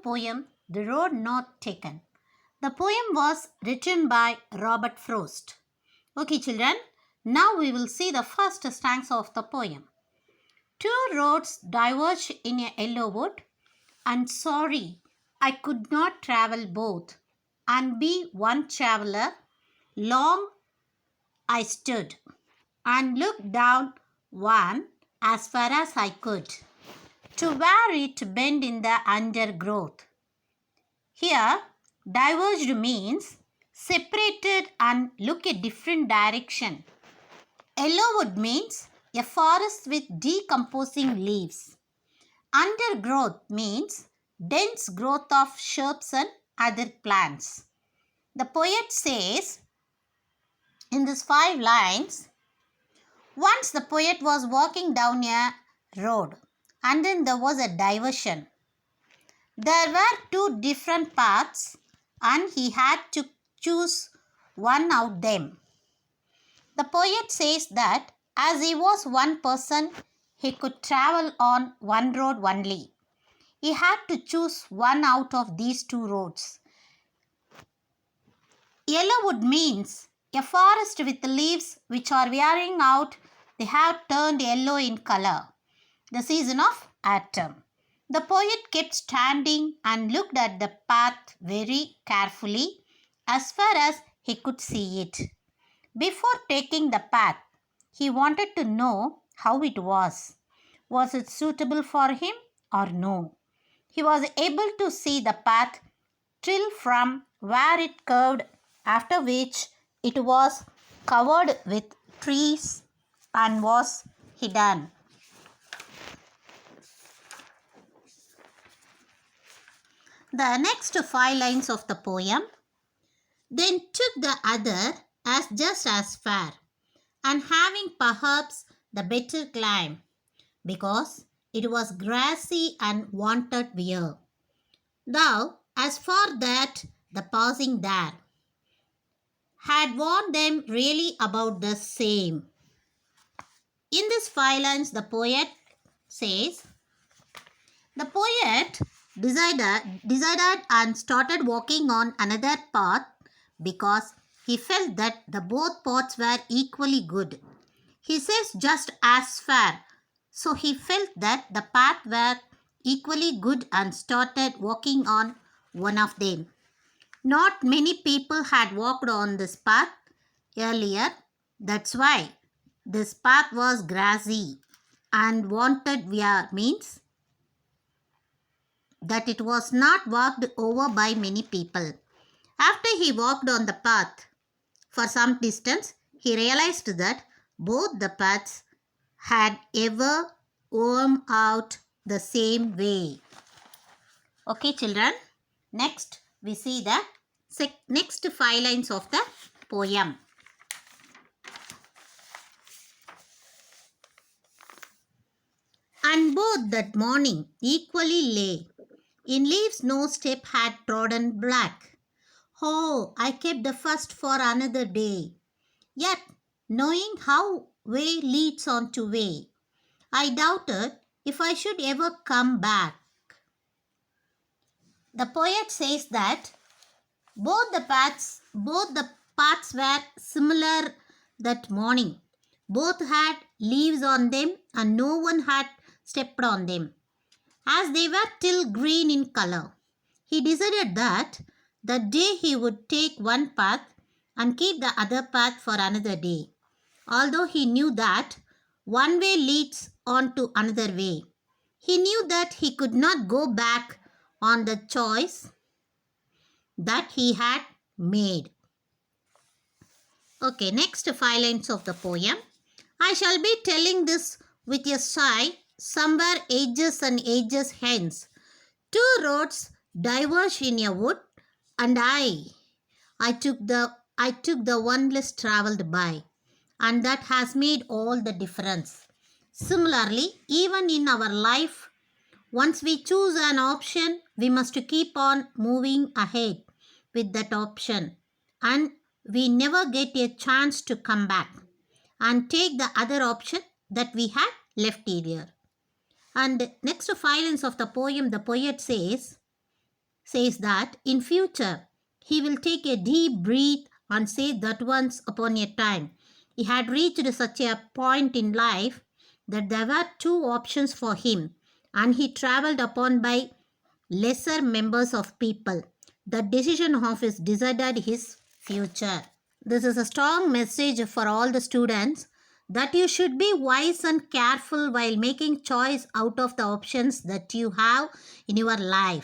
poem The Road Not Taken. The poem was written by Robert Frost. Okay, children, now we will see the first stanza of the poem. Two roads diverge in a yellow wood, and sorry, I could not travel both, and be one traveller. Long I stood, and looked down one as far as I could, to where it bent in the undergrowth. Here, diverged means separated and look a different direction. Yellowwood means a forest with decomposing leaves. Undergrowth means dense growth of shrubs and other plants. The poet says in these 5 lines, once the poet was walking down a road and then there was a diversion. There were two different paths and he had to choose one out them. The poet says that as he was one person, he could travel on one road only. He had to choose one out of these two roads. Yellowwood means a forest with leaves which are wearing out. They have turned yellow in color. The season of autumn. The poet kept standing and looked at the path very carefully as far as he could see it. Before taking the path, he wanted to know how it was. Was it suitable for him or no? He was able to see the path till from where it curved, after which it was covered with trees and was hidden. The next 5 lines of the poem, then took the other as just as far, and having perhaps the better climb, because it was grassy and wanted wear. Thou, as for that, the passing there, had warned them really about the same. In these 5 lines, the poet says, the poet decided and started walking on another path because he felt that the both paths were equally good. He says just as far, so he felt that the path were equally good and started walking on one of them. Not many people had walked on this path earlier. That's why this path was grassy and wanted wear means that it was not walked over by many people. After he walked on the path for some distance, he realized that both the paths had ever worn out the same way. Okay, children. Next, we see the next 5 lines of the poem. And both that morning equally lay. In leaves no step had trodden black. Oh, I kept the first for another day. Yet, knowing how way leads on to way, I doubted if I should ever come back. The poet says that both the paths were similar that morning. Both had leaves on them and no one had stepped on them, as they were still green in color. He decided that the day he would take one path and keep the other path for another day, although he knew that one way leads on to another way. He knew that he could not go back on the choice that he had made. Okay, next 5 lines of the poem. I shall be telling this with a sigh somewhere ages and ages hence. Two roads diverge in a wood, and I took the one less travelled by, and that has made all the difference. Similarly, even in our life, once we choose an option, we must keep on moving ahead with that option, and we never get a chance to come back and take the other option that we had left earlier. And next 5 lines of the poem, the poet says, says that in future he will take a deep breath and say that once upon a time he had reached such a point in life that there were two options for him and he traveled upon by lesser members of people. The decision of his decided his future. This is a strong message for all the students that you should be wise and careful while making choice out of the options that you have in your life.